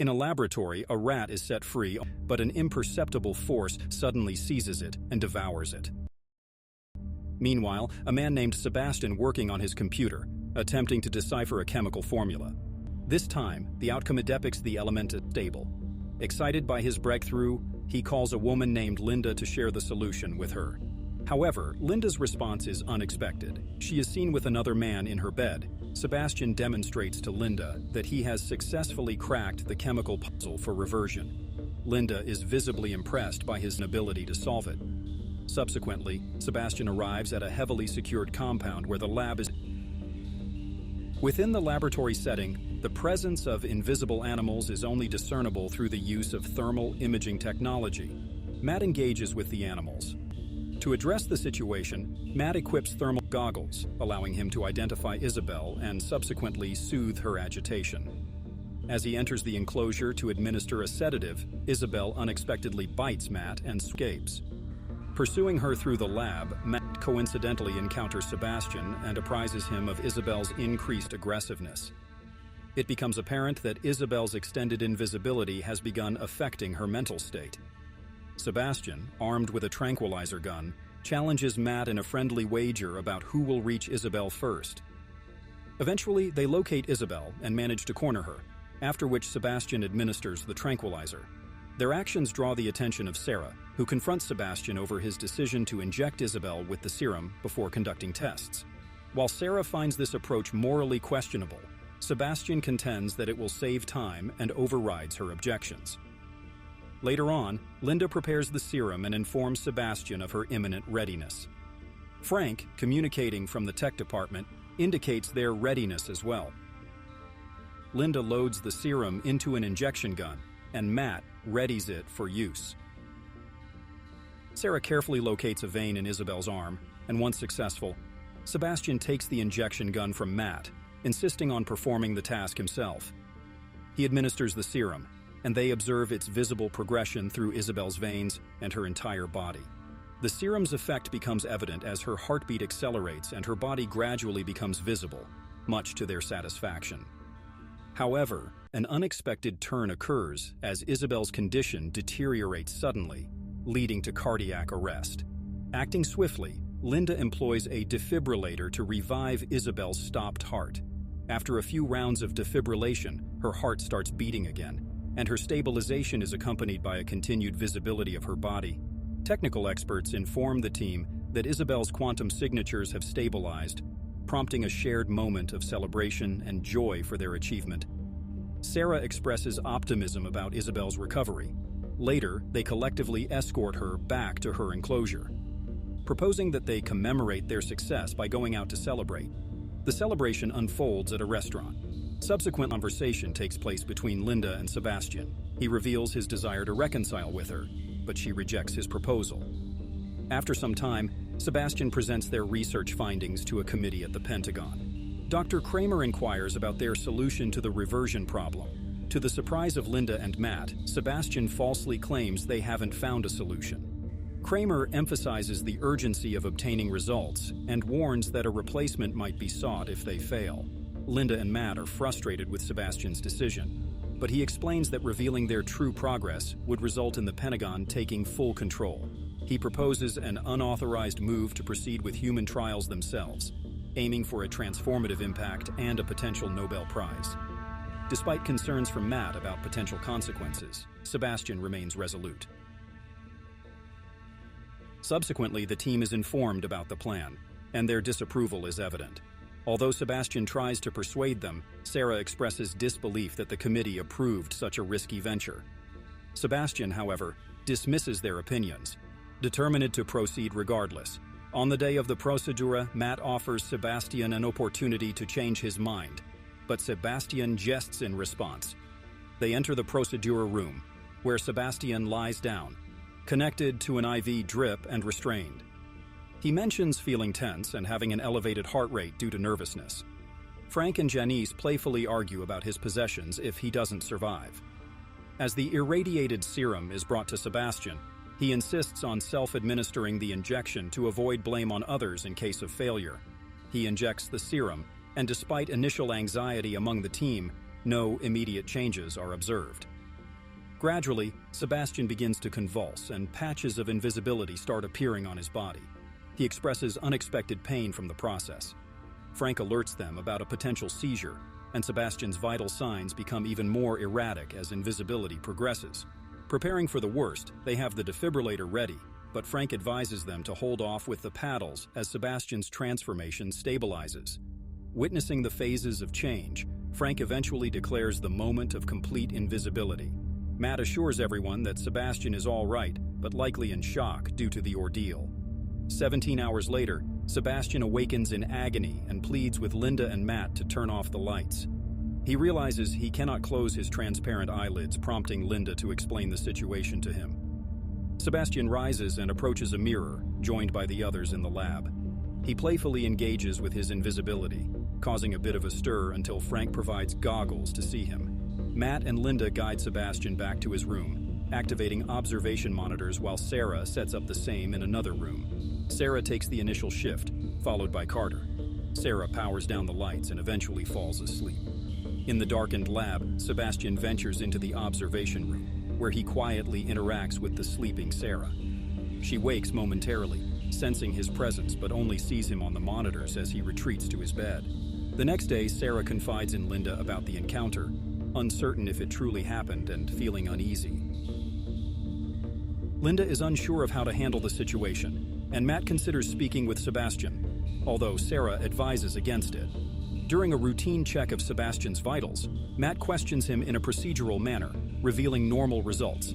In a laboratory, a rat is set free, but an imperceptible force suddenly seizes it and devours it. Meanwhile, a man named Sebastian working on his computer, attempting to decipher a chemical formula. This time, the outcome depicts the element as stable. Excited by his breakthrough, he calls a woman named Linda to share the solution with her. However, Linda's response is unexpected. She is seen with another man in her bed. Sebastian demonstrates to Linda that he has successfully cracked the chemical puzzle for reversion. Linda is visibly impressed by his ability to solve it. Subsequently, Sebastian arrives at a heavily secured compound where the lab is. Within the laboratory setting, the presence of invisible animals is only discernible through the use of thermal imaging technology. Matt engages with the animals. To address the situation, Matt equips thermal goggles, allowing him to identify Isabel and subsequently soothe her agitation. As he enters the enclosure to administer a sedative, Isabel unexpectedly bites Matt and escapes. Pursuing her through the lab, Matt coincidentally encounters Sebastian and apprises him of Isabel's increased aggressiveness. It becomes apparent that Isabel's extended invisibility has begun affecting her mental state. Sebastian, armed with a tranquilizer gun, challenges Matt in a friendly wager about who will reach Isabel first. Eventually, they locate Isabel and manage to corner her, after which Sebastian administers the tranquilizer. Their actions draw the attention of Sarah, who confronts Sebastian over his decision to inject Isabel with the serum before conducting tests. While Sarah finds this approach morally questionable, Sebastian contends that it will save time and overrides her objections. Later on, Linda prepares the serum and informs Sebastian of her imminent readiness. Frank, communicating from the tech department, indicates their readiness as well. Linda loads the serum into an injection gun, and Matt readies it for use. Sarah carefully locates a vein in Isabel's arm, and once successful, Sebastian takes the injection gun from Matt, insisting on performing the task himself. He administers the serum, and they observe its visible progression through Isabel's veins and her entire body. The serum's effect becomes evident as her heartbeat accelerates and her body gradually becomes visible, much to their satisfaction. However, an unexpected turn occurs as Isabel's condition deteriorates suddenly, leading to cardiac arrest. Acting swiftly, Linda employs a defibrillator to revive Isabel's stopped heart. After a few rounds of defibrillation, her heart starts beating again, and her stabilization is accompanied by a continued visibility of her body. Technical experts inform the team that Isabel's quantum signatures have stabilized, prompting a shared moment of celebration and joy for their achievement. Sarah expresses optimism about Isabel's recovery. Later, they collectively escort her back to her enclosure, proposing that they commemorate their success by going out to celebrate. The celebration unfolds at a restaurant. Subsequent conversation takes place between Linda and Sebastian. He reveals his desire to reconcile with her, but she rejects his proposal. After some time, Sebastian presents their research findings to a committee at the Pentagon. Dr. Kramer inquires about their solution to the reversion problem. To the surprise of Linda and Matt, Sebastian falsely claims they haven't found a solution. Kramer emphasizes the urgency of obtaining results and warns that a replacement might be sought if they fail. Linda and Matt are frustrated with Sebastian's decision, but he explains that revealing their true progress would result in the Pentagon taking full control. He proposes an unauthorized move to proceed with human trials themselves, aiming for a transformative impact and a potential Nobel Prize. Despite concerns from Matt about potential consequences, Sebastian remains resolute. Subsequently, the team is informed about the plan, and their disapproval is evident. Although Sebastian tries to persuade them, Sarah expresses disbelief that the committee approved such a risky venture. Sebastian, however, dismisses their opinions, determined to proceed regardless. On the day of the procedure, Matt offers Sebastian an opportunity to change his mind, but Sebastian jests in response. They enter the procedure room, where Sebastian lies down, connected to an IV drip and restrained. He mentions feeling tense and having an elevated heart rate due to nervousness. Frank and Janice playfully argue about his possessions if he doesn't survive. As the irradiated serum is brought to Sebastian, he insists on self-administering the injection to avoid blame on others in case of failure. He injects the serum, and despite initial anxiety among the team, No immediate changes are observed. Gradually, Sebastian begins to convulse, and patches of invisibility start appearing on his body. He expresses unexpected pain from the process. Frank alerts them about a potential seizure, and Sebastian's vital signs become even more erratic as invisibility progresses. Preparing for the worst, they have the defibrillator ready, but Frank advises them to hold off with the paddles as Sebastian's transformation stabilizes. Witnessing the phases of change, Frank eventually declares the moment of complete invisibility. Matt assures everyone that Sebastian is all right, but likely in shock due to the ordeal. 17 hours later, Sebastian awakens in agony and pleads with Linda and Matt to turn off the lights. He realizes he cannot close his transparent eyelids, prompting Linda to explain the situation to him. Sebastian rises and approaches a mirror, joined by the others in the lab. He playfully engages with his invisibility, causing a bit of a stir until Frank provides goggles to see him. Matt and Linda guide Sebastian back to his room, activating observation monitors while Sarah sets up the same in another room. Sarah takes the initial shift, followed by Carter. Sarah powers down the lights and eventually falls asleep. In the darkened lab, Sebastian ventures into the observation room, where he quietly interacts with the sleeping Sarah. She wakes momentarily, sensing his presence, but only sees him on the monitors as he retreats to his bed. The next day, Sarah confides in Linda about the encounter, uncertain if it truly happened and feeling uneasy. Linda is unsure of how to handle the situation, and Matt considers speaking with Sebastian, although Sarah advises against it. During a routine check of Sebastian's vitals, Matt questions him in a procedural manner, revealing normal results.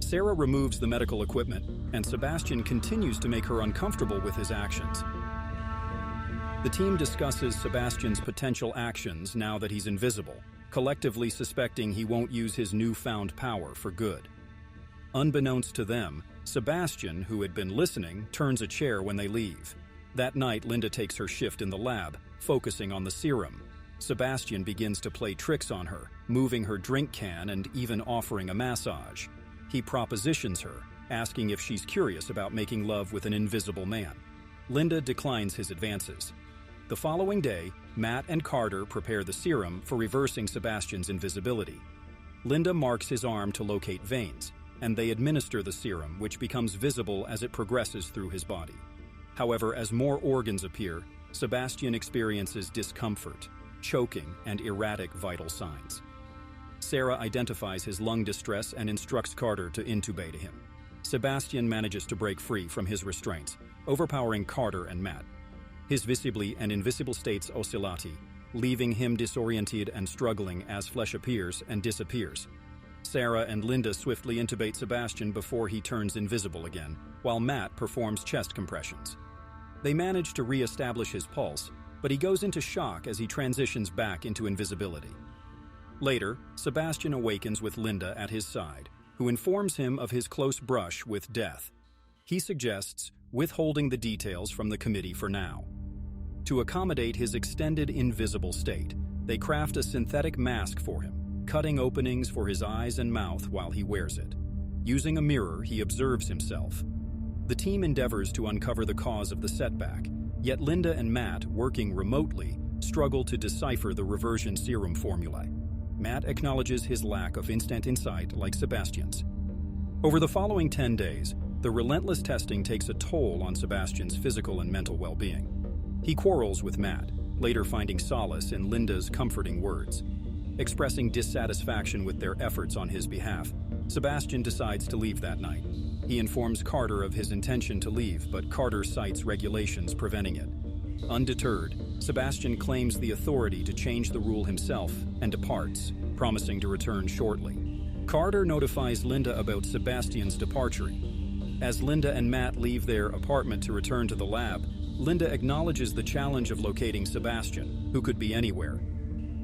Sarah removes the medical equipment, and Sebastian continues to make her uncomfortable with his actions. The team discusses Sebastian's potential actions now that he's invisible, collectively suspecting he won't use his newfound power for good. Unbeknownst to them, Sebastian, who had been listening, turns a chair when they leave. That night, Linda takes her shift in the lab, focusing on the serum. Sebastian begins to play tricks on her, moving her drink can and even offering a massage. He propositions her, asking if she's curious about making love with an invisible man. Linda declines his advances. The following day, Matt and Carter prepare the serum for reversing Sebastian's invisibility. Linda marks his arm to locate veins, and they administer the serum, which becomes visible as it progresses through his body. However, as more organs appear, Sebastian experiences discomfort, choking, and erratic vital signs. Sarah identifies his lung distress and instructs Carter to intubate him. Sebastian manages to break free from his restraints, overpowering Carter and Matt. His visibly and invisible states oscillati, leaving him disoriented and struggling as flesh appears and disappears. Sarah and Linda swiftly intubate Sebastian before he turns invisible again, while Matt performs chest compressions. They manage to re-establish his pulse, but he goes into shock as he transitions back into invisibility. Later, Sebastian awakens with Linda at his side, who informs him of his close brush with death. He suggests withholding the details from the committee for now. To accommodate his extended invisible state, they craft a synthetic mask for him, cutting openings for his eyes and mouth while he wears it. Using a mirror, he observes himself. The team endeavors to uncover the cause of the setback, yet Linda and Matt, working remotely, struggle to decipher the reversion serum formulae. Matt acknowledges his lack of instant insight like Sebastian's. Over the following 10 days, the relentless testing takes a toll on Sebastian's physical and mental well-being. He quarrels with Matt, later finding solace in Linda's comforting words. Expressing dissatisfaction with their efforts on his behalf, Sebastian decides to leave that night. He informs Carter of his intention to leave, but Carter cites regulations preventing it. Undeterred, Sebastian claims the authority to change the rule himself and departs, promising to return shortly. Carter notifies Linda about Sebastian's departure. As Linda and Matt leave their apartment to return to the lab, Linda acknowledges the challenge of locating Sebastian, who could be anywhere.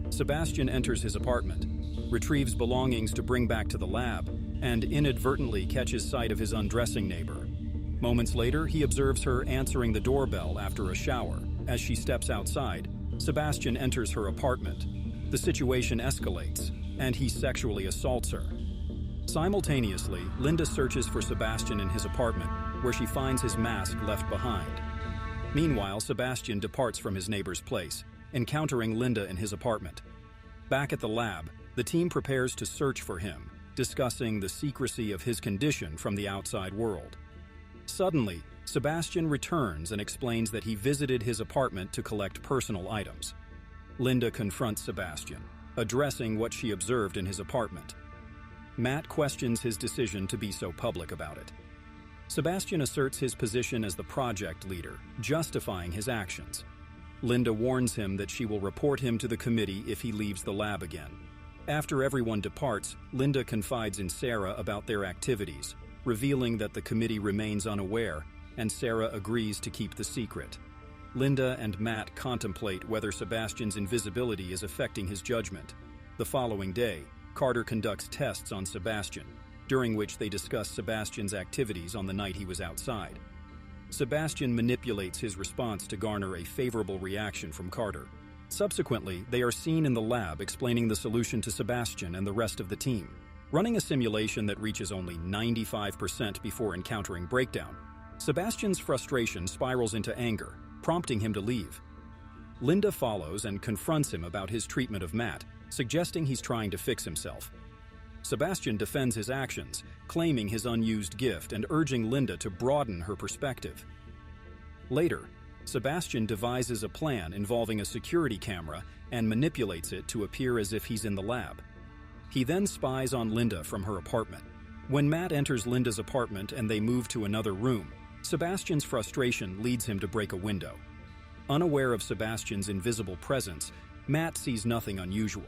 Sebastian enters his apartment, retrieves belongings to bring back to the lab, and inadvertently catches sight of his undressing neighbor. Moments later, he observes her answering the doorbell after a shower. As she steps outside, Sebastian enters her apartment. The situation escalates, and he sexually assaults her. Simultaneously, Linda searches for Sebastian in his apartment, where she finds his mask left behind. Meanwhile, Sebastian departs from his neighbor's place, encountering Linda in his apartment. Back at the lab, the team prepares to search for him, discussing the secrecy of his condition from the outside world. Suddenly, Sebastian returns and explains that he visited his apartment to collect personal items. Linda confronts Sebastian, addressing what she observed in his apartment. Matt questions his decision to be so public about it. Sebastian asserts his position as the project leader, justifying his actions. Linda warns him that she will report him to the committee if he leaves the lab again. After everyone departs, Linda confides in Sarah about their activities, revealing that the committee remains unaware, and Sarah agrees to keep the secret. Linda and Matt contemplate whether Sebastian's invisibility is affecting his judgment. The following day, Carter conducts tests on Sebastian, during which they discuss Sebastian's activities on the night he was outside. Sebastian manipulates his response to garner a favorable reaction from Carter. Subsequently, they are seen in the lab explaining the solution to Sebastian and the rest of the team, running a simulation that reaches only 95% before encountering breakdown. Sebastian's frustration spirals into anger, prompting him to leave. Linda follows and confronts him about his treatment of Matt, suggesting he's trying to fix himself. Sebastian defends his actions, claiming his unused gift and urging Linda to broaden her perspective. Later, Sebastian devises a plan involving a security camera and manipulates it to appear as if he's in the lab. He then spies on Linda from her apartment. When Matt enters Linda's apartment and they move to another room, Sebastian's frustration leads him to break a window. Unaware of Sebastian's invisible presence, Matt sees nothing unusual.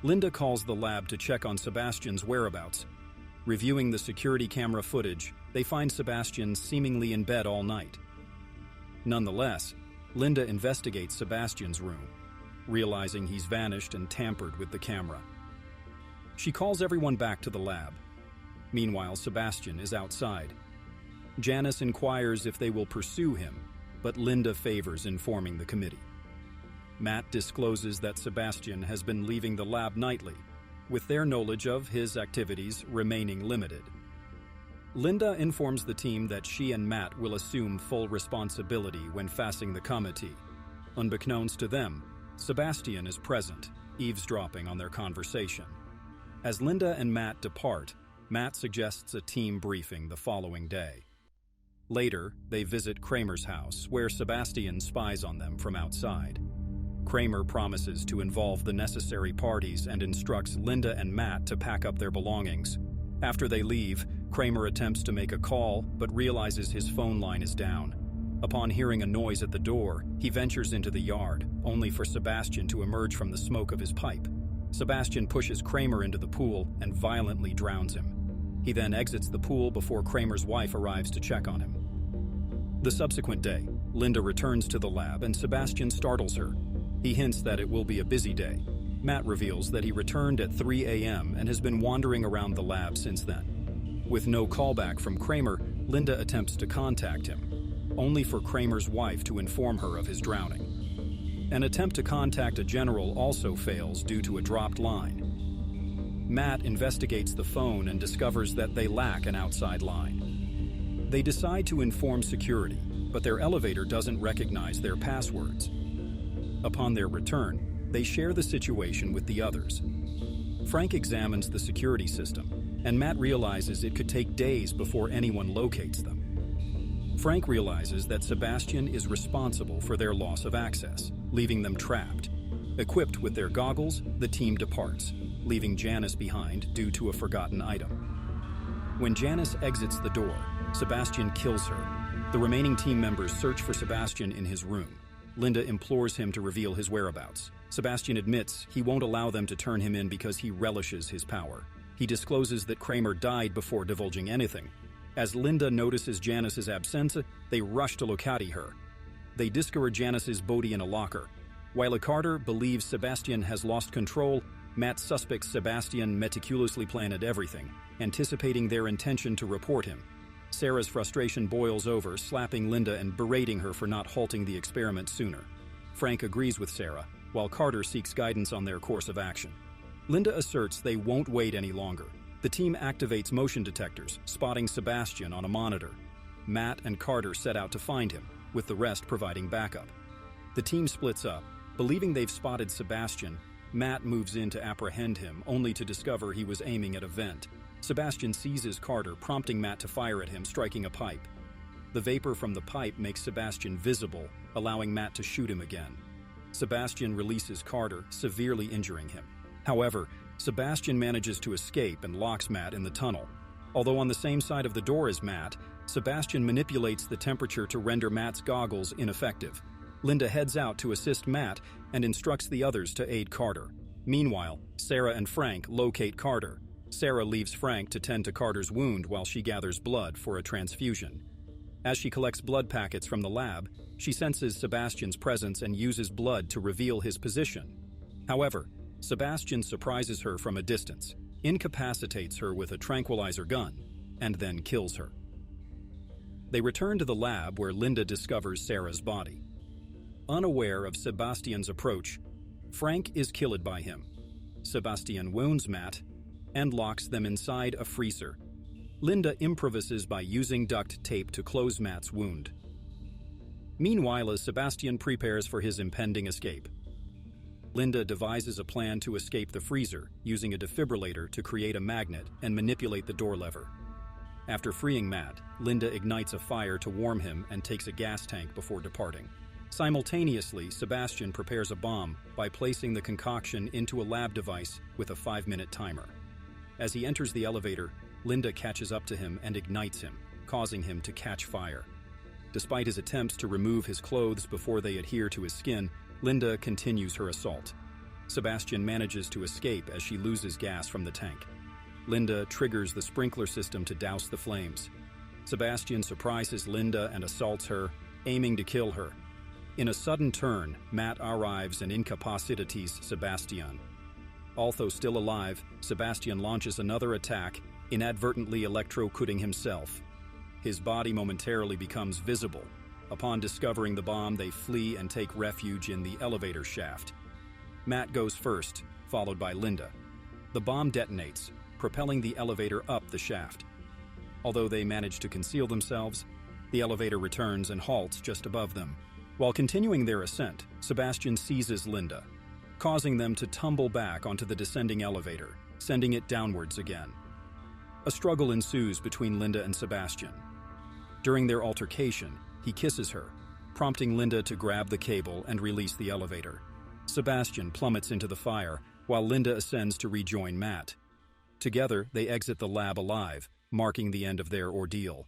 Linda calls the lab to check on Sebastian's whereabouts. Reviewing the security camera footage, they find Sebastian seemingly in bed all night. Nonetheless, Linda investigates Sebastian's room, realizing he's vanished and tampered with the camera. She calls everyone back to the lab. Meanwhile, Sebastian is outside. Janice inquires if they will pursue him, but Linda favors informing the committee. Matt discloses that Sebastian has been leaving the lab nightly, with their knowledge of his activities remaining limited. Linda informs the team that she and Matt will assume full responsibility when facing the committee. Unbeknownst to them, Sebastian is present, eavesdropping on their conversation. As Linda and Matt depart, Matt suggests a team briefing the following day. Later, they visit Kramer's house, where Sebastian spies on them from outside. Kramer promises to involve the necessary parties and instructs Linda and Matt to pack up their belongings. After they leave, Kramer attempts to make a call, but realizes his phone line is down. Upon hearing a noise at the door, he ventures into the yard, only for Sebastian to emerge from the smoke of his pipe. Sebastian pushes Kramer into the pool and violently drowns him. He then exits the pool before Kramer's wife arrives to check on him. The subsequent day, Linda returns to the lab and Sebastian startles her. He hints that it will be a busy day. Matt reveals that he returned at 3 a.m. and has been wandering around the lab since then. With no callback from Kramer, Linda attempts to contact him, only for Kramer's wife to inform her of his drowning. An attempt to contact a general also fails due to a dropped line. Matt investigates the phone and discovers that they lack an outside line. They decide to inform security, but their elevator doesn't recognize their passwords. Upon their return, they share the situation with the others. Frank examines the security system, and Matt realizes it could take days before anyone locates them. Frank realizes that Sebastian is responsible for their loss of access, leaving them trapped. Equipped with their goggles, the team departs, leaving Janice behind due to a forgotten item. When Janice exits the door, Sebastian kills her. The remaining team members search for Sebastian in his room. Linda implores him to reveal his whereabouts. Sebastian admits he won't allow them to turn him in because he relishes his power. He discloses that Kramer died before divulging anything. As Linda notices Janice's absence, they rush to locate her. They discover Janice's body in a locker. While Carter believes Sebastian has lost control, Matt suspects Sebastian meticulously planned everything, anticipating their intention to report him. Sarah's frustration boils over, slapping Linda and berating her for not halting the experiment sooner. Frank agrees with Sarah, while Carter seeks guidance on their course of action. Linda asserts they won't wait any longer. The team activates motion detectors, spotting Sebastian on a monitor. Matt and Carter set out to find him, with the rest providing backup. The team splits up. Believing they've spotted Sebastian, Matt moves in to apprehend him, only to discover he was aiming at a vent. Sebastian seizes Carter, prompting Matt to fire at him, striking a pipe. The vapor from the pipe makes Sebastian visible, allowing Matt to shoot him again. Sebastian releases Carter, severely injuring him. However, Sebastian manages to escape and locks Matt in the tunnel. Although on the same side of the door as Matt, Sebastian manipulates the temperature to render Matt's goggles ineffective. Linda heads out to assist Matt and instructs the others to aid Carter. Meanwhile, Sarah and Frank locate Carter. Sarah leaves Frank to tend to Carter's wound while she gathers blood for a transfusion. As she collects blood packets from the lab, she senses Sebastian's presence and uses blood to reveal his position. However, Sebastian surprises her from a distance, incapacitates her with a tranquilizer gun, and then kills her. They return to the lab where Linda discovers Sarah's body. Unaware of Sebastian's approach, Frank is killed by him. Sebastian wounds Matt and locks them inside a freezer. Linda improvises by using duct tape to close Matt's wound. Meanwhile, as Sebastian prepares for his impending escape, Linda devises a plan to escape the freezer, using a defibrillator to create a magnet and manipulate the door lever. After freeing Matt, Linda ignites a fire to warm him and takes a gas tank before departing. Simultaneously, Sebastian prepares a bomb by placing the concoction into a lab device with a 5-minute timer. As he enters the elevator, Linda catches up to him and ignites him, causing him to catch fire. Despite his attempts to remove his clothes before they adhere to his skin, Linda continues her assault. Sebastian manages to escape as she loses gas from the tank. Linda triggers the sprinkler system to douse the flames. Sebastian surprises Linda and assaults her, aiming to kill her. In a sudden turn, Matt arrives and incapacitates Sebastian. Although still alive, Sebastian launches another attack, inadvertently electrocuting himself. His body momentarily becomes visible. Upon discovering the bomb, they flee and take refuge in the elevator shaft. Matt goes first, followed by Linda. The bomb detonates, propelling the elevator up the shaft. Although they manage to conceal themselves, the elevator returns and halts just above them. While continuing their ascent, Sebastian seizes Linda, causing them to tumble back onto the descending elevator, sending it downwards again. A struggle ensues between Linda and Sebastian. During their altercation, he kisses her, prompting Linda to grab the cable and release the elevator. Sebastian plummets into the fire, while Linda ascends to rejoin Matt. Together, they exit the lab alive, marking the end of their ordeal.